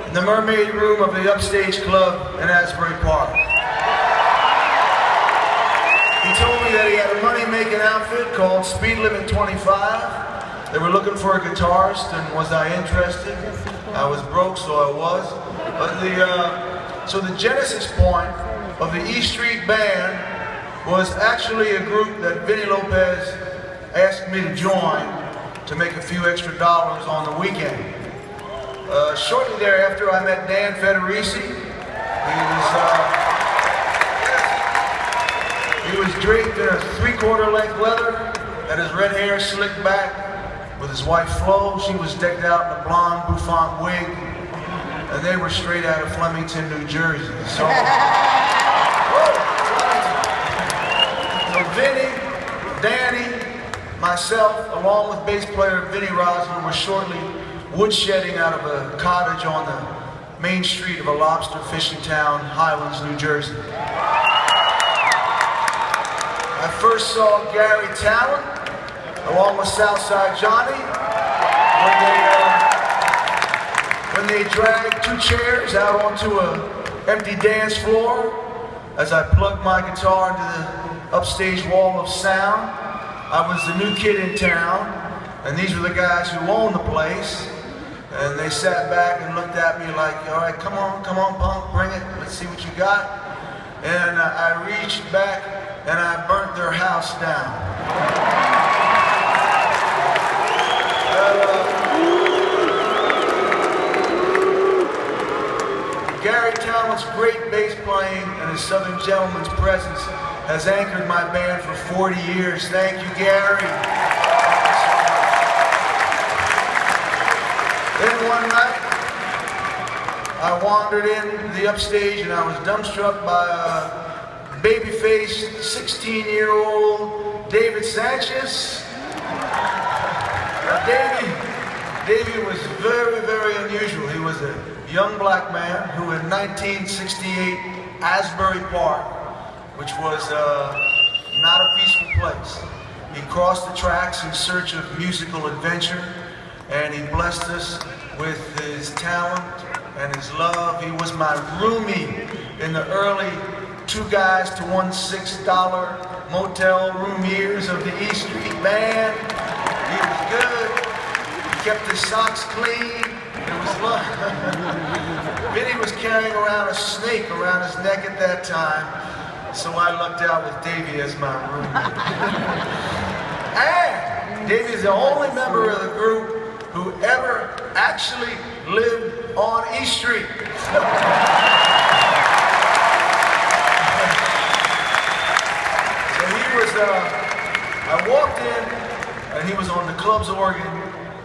in the Mermaid Room of the Upstage Club in Asbury Park. He told me that he had a money-making outfit called Speed Limit 25. They were looking for a guitarist, and was I interested? I was broke, so I was. But so the genesis point of the E Street Band was actually a group that Vinny Lopez asked me to join to make a few extra dollars on the weekend. Shortly thereafter, I met Dan Federici. He was draped in a 3/4 length leather, had his red hair slicked back with his wife Flo. She was decked out in a blonde bouffant wig, and they were straight out of Flemington, New Jersey. So Vinny, Danny, myself, along with bass player Vinny Roslin, were shortly woodshedding out of a cottage on the main street of a lobster fishing town, Highlands, New Jersey. I first saw Gary Talent, along with Southside Johnny, when they dragged 2 chairs out onto an empty dance floor as I plugged my guitar into the upstage wall of sound. I was the new kid in town, and these were the guys who owned the place. And they sat back and looked at me like, all right, come on, punk, bring it, let's see what you got. And I reached back and I burnt their house down. Gary Talent's great bass playing and his Southern gentleman's presence has anchored my band for 40 years. Thank you, Gary. Then one night, I wandered in the upstage and I was dumbstruck by a baby-faced 16-year-old David Sanchez. Davey was very, very unusual. He was a young black man who in 1968, Asbury Park, which was not a peaceful place. He crossed the tracks in search of musical adventure, and he blessed us with his talent and his love. He was my roomie in the early 2 guys to $1 motel room years of the E Street Band. He was good. He kept his socks clean. It was fun. Vinny was carrying around a snake around his neck at that time, so I lucked out with Davey as my roommate. And Davey is the only member of the group who ever actually lived on E Street. So he was, I walked in and he was on the club's organ,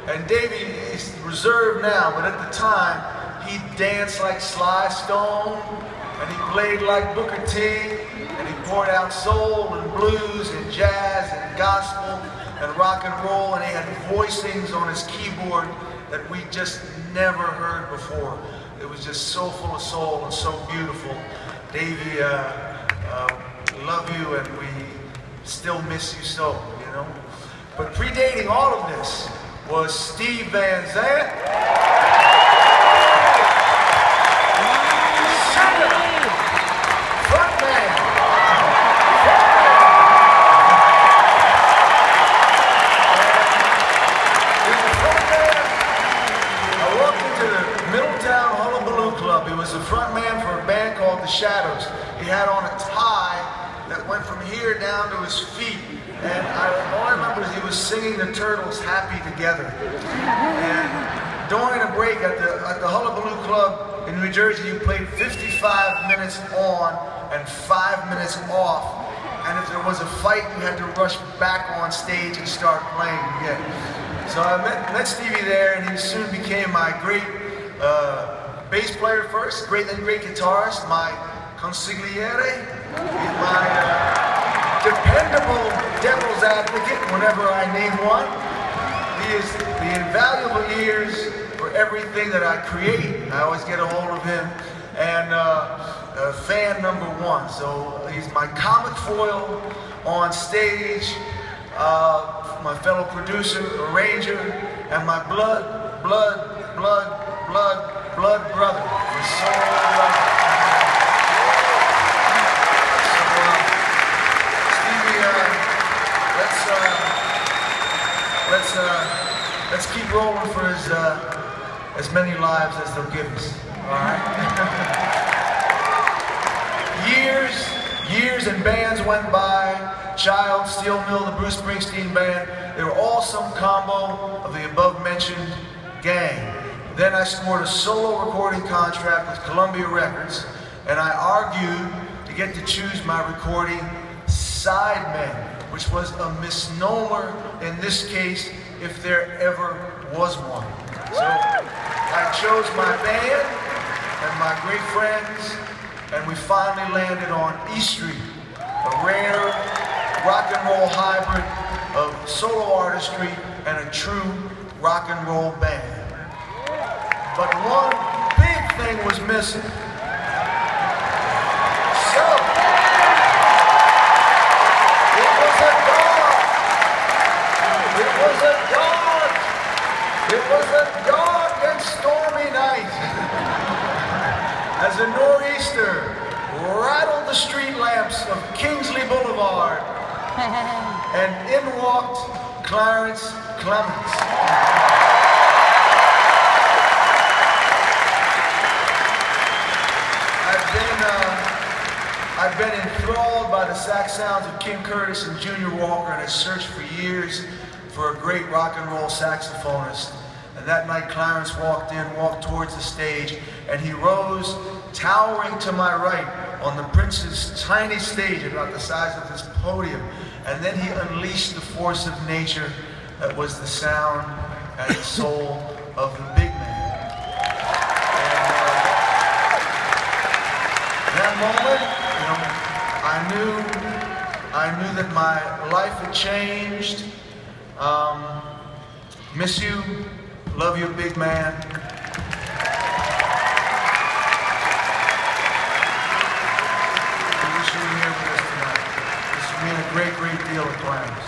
and Davey is reserved now, but at the time he danced like Sly Stone, and he played like Booker T, and he poured out soul and blues and jazz and gospel and rock and roll, and he had voicings on his keyboard that we just never heard before. It was just so full of soul and so beautiful. Davey, love you, and we still miss you so, you know. But predating all of this was Steve Van Zandt. The front man for a band called The Shadows. He had on a tie that went from here down to his feet, and all I remember is he was singing the Turtles' Happy Together. And during a break at the Hullabaloo Club in New Jersey, you played 55 minutes on and 5 minutes off, and if there was a fight, you had to rush back on stage and start playing again. So I met Stevie there, and he soon became my great bass player first, great guitarist, my consigliere, my dependable devil's advocate whenever I name one. He is the invaluable ears for everything that I create. I always get a hold of him, and fan number 1. So he's my comic foil on stage, my fellow producer, arranger, and my blood brother. let's keep rolling for as many lives as they'll give us. All right. Years and bands went by. Child, Steel Mill, the Bruce Springsteen band. They were all some combo of the above-mentioned gang. Then I scored a solo recording contract with Columbia Records, and I argued to get to choose my recording sidemen, which was a misnomer in this case, if there ever was one. So I chose my band and my great friends, and we finally landed on E Street, a rare rock and roll hybrid of solo artistry and a true rock and roll band. But one big thing was missing. So, it was a dark and stormy night as a nor'easter rattled the street lamps of Kingsley Boulevard, and in walked Clarence Clemens. I've been enthralled by the sax sounds of King Curtis and Junior Walker, and I searched for years for a great rock and roll saxophonist. And that night Clarence walked towards the stage, and he rose, towering to my right on the Prince's tiny stage about the size of this podium. And then he unleashed the force of nature that was the sound and the soul of the big man. And that moment, I knew that my life had changed. Miss you, love you, big man. I wish you were here with us tonight. This would mean a great deal of Clarence.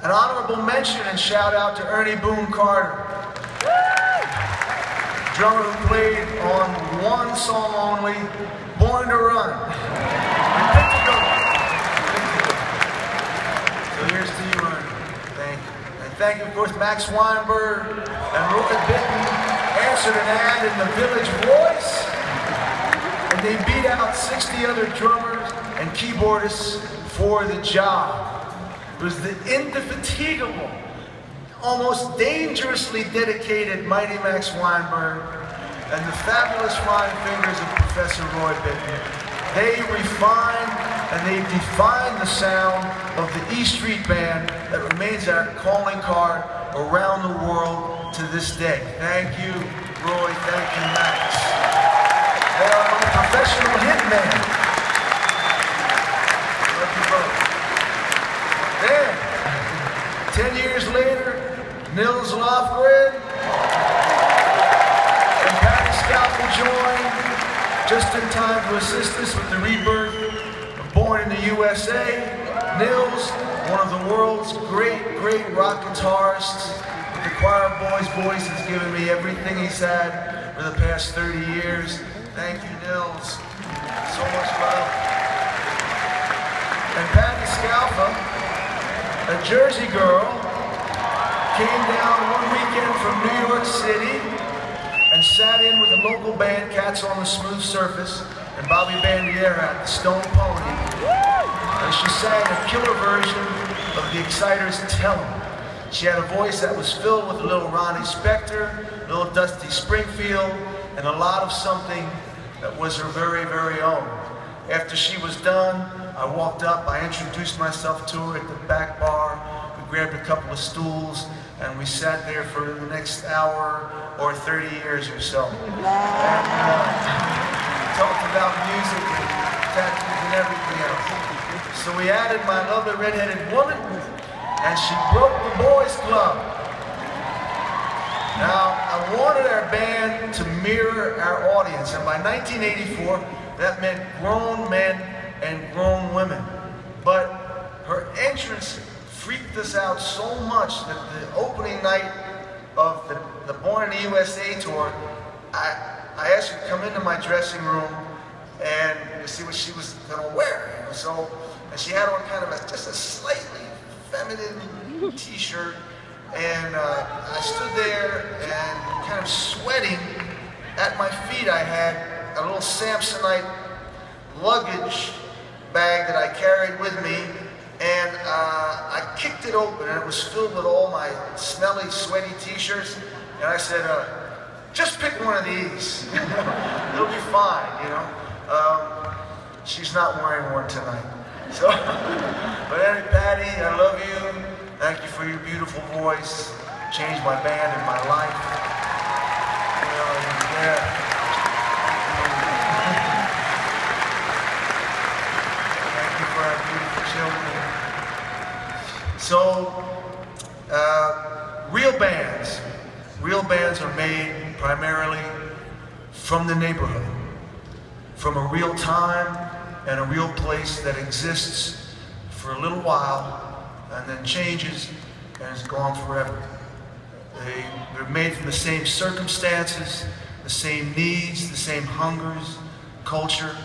An honorable mention and shout out to Ernie Boone Carter, drummer who played on one song only, Born to Run. So here's to you, Ernie. Thank you. And thank you, of course, Max Weinberg and Roy Bittan answered an ad in the Village Voice, and they beat out 60 other drummers and keyboardists for the job. It was the indefatigable, almost dangerously dedicated Mighty Max Weinberg and the fabulous flying fingers of Professor Roy Bittan. They refined and they defined the sound of the E Street Band that remains our calling card around the world to this day. Thank you, Roy. Thank you, Max. They are my professional hitmen. Love you both. Then, 10 years later, Nils Lofgren and Patty Scalpel joined just in time to assist us with the rebirth of Born in the USA. Nils, one of the world's great rock guitarists, with the choir boy's voice, has given me everything he's had for the past 30 years. Thank you, Nils. So much love. And Patty Scalpel, a Jersey girl, came down one weekend from New York City and sat in with the local band Cats on the Smooth Surface and Bobby Bandiera at the Stone Pony. And she sang a killer version of the Exciters' Tell 'Em. She had a voice that was filled with a little Ronnie Spector, a little Dusty Springfield, and a lot of something that was her very own. After she was done, I walked up, I introduced myself to her at the back bar, we grabbed a couple of stools, and we sat there for the next hour or 30 years or so. And talked about music and tattoos and everything else. So we added my lovely redheaded woman, and she broke the boys club. Now, I wanted our band to mirror our audience, and by 1984, that meant grown men and grown women. But her entrance freaked us out so much that the opening night of the Born in the USA tour, I asked her to come into my dressing room and see what she was gonna wear. So, and she had on kind of just a slightly feminine t-shirt And I stood there and kind of sweating. At my feet I had a little Samsonite luggage bag that I carried with me, and I kicked it open and it was filled with all my smelly, sweaty t-shirts, and I said, just pick one of these. It'll be fine, you know. She's not wearing one tonight. So, but anyway, Patty, I love you. Thank you for your beautiful voice. Changed my band and my life. You know, yeah. Thank you for our beautiful children. So, real bands are made primarily from the neighborhood, from a real time and a real place that exists for a little while and then changes and is gone forever. They're made from the same circumstances, the same needs, the same hungers, culture,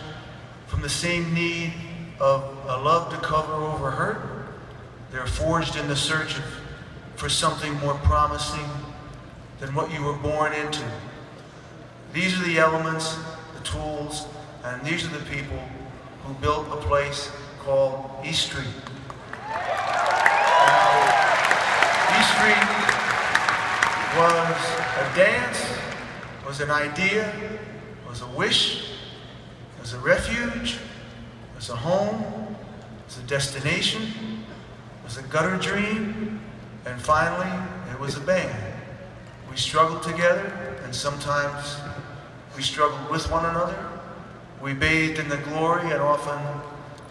from the same need of a love to cover over hurt. They're forged in the search for something more promising than what you were born into. These are the elements, the tools, and these are the people who built a place called East Street. East Street was a dance, was an idea, was a wish, was a refuge, was a home, was a destination, was a gutter dream, and finally, it was a band. We struggled together, and sometimes we struggled with one another. We bathed in the glory and often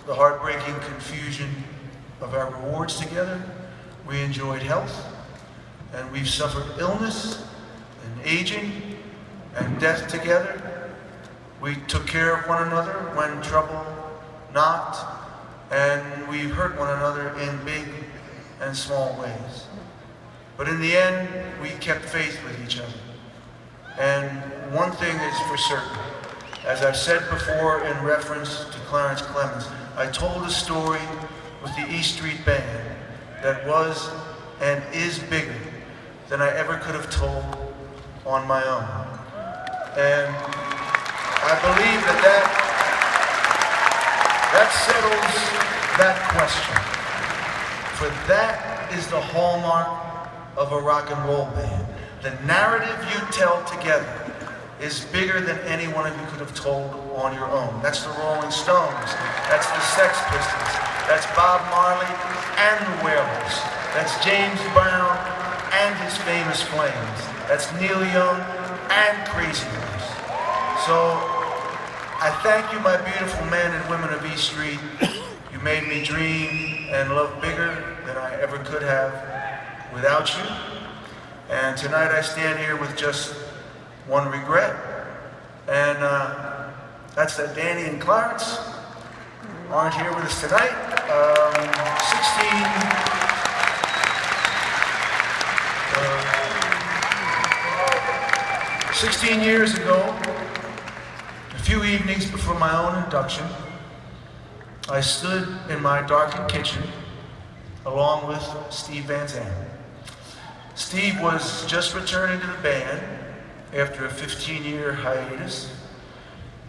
the heartbreaking confusion of our rewards together. We enjoyed health, and we've suffered illness and aging and death together. We took care of one another when trouble knocked, and we hurt one another in big and small ways. But in the end, we kept faith with each other. And one thing is for certain, as I've said before in reference to Clarence Clemens, I told a story with the East Street Band that was and is bigger than I ever could have told on my own. And I believe that settles that question. For that is the hallmark of a rock and roll band. The narrative you tell together is bigger than any one of you could have told on your own. That's the Rolling Stones, that's the Sex Pistols, that's Bob Marley and the Wailers, that's James Brown and his famous Flames, that's Neil Young and Crazy Horse. So I thank you, my beautiful men and women of East Street. You made me dream and love bigger than I ever could have without you. And tonight I stand here with just one regret, and that's that Danny and Clarence aren't here with us tonight. 16 years ago, a few evenings before my own induction, I stood in my darkened kitchen along with Steve Van Zandt. Steve was just returning to the band after a 15-year hiatus,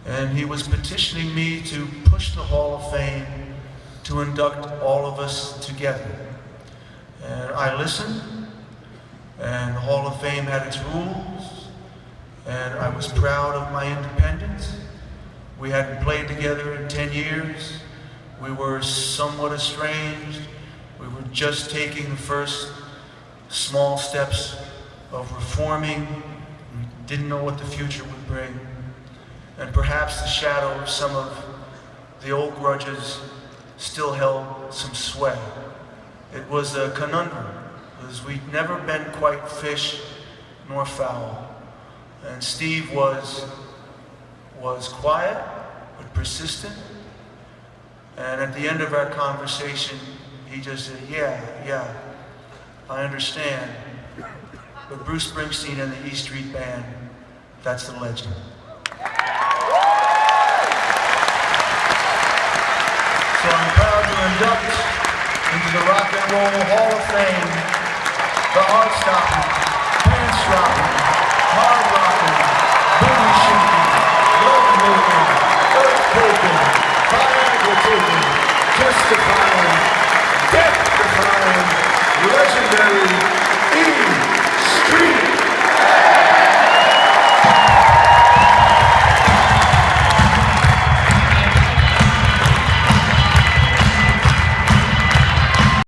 and he was petitioning me to push the Hall of Fame to induct all of us together. And I listened, and the Hall of Fame had its rules, and I was proud of my independence. We hadn't played together in 10 years. We were somewhat estranged. We were just taking the first small steps of reforming. We didn't know what the future would bring. And perhaps the shadow of some of the old grudges still held some sway. It was a conundrum, because we'd never been quite fish nor fowl. And Steve was quiet, but persistent. And at the end of our conversation, he just said, yeah, I understand. But Bruce Springsteen and the East Street Band, that's the legend. So I'm proud to induct into the Rock and Roll Hall of Fame the heart-stopping, pants-dropping, hard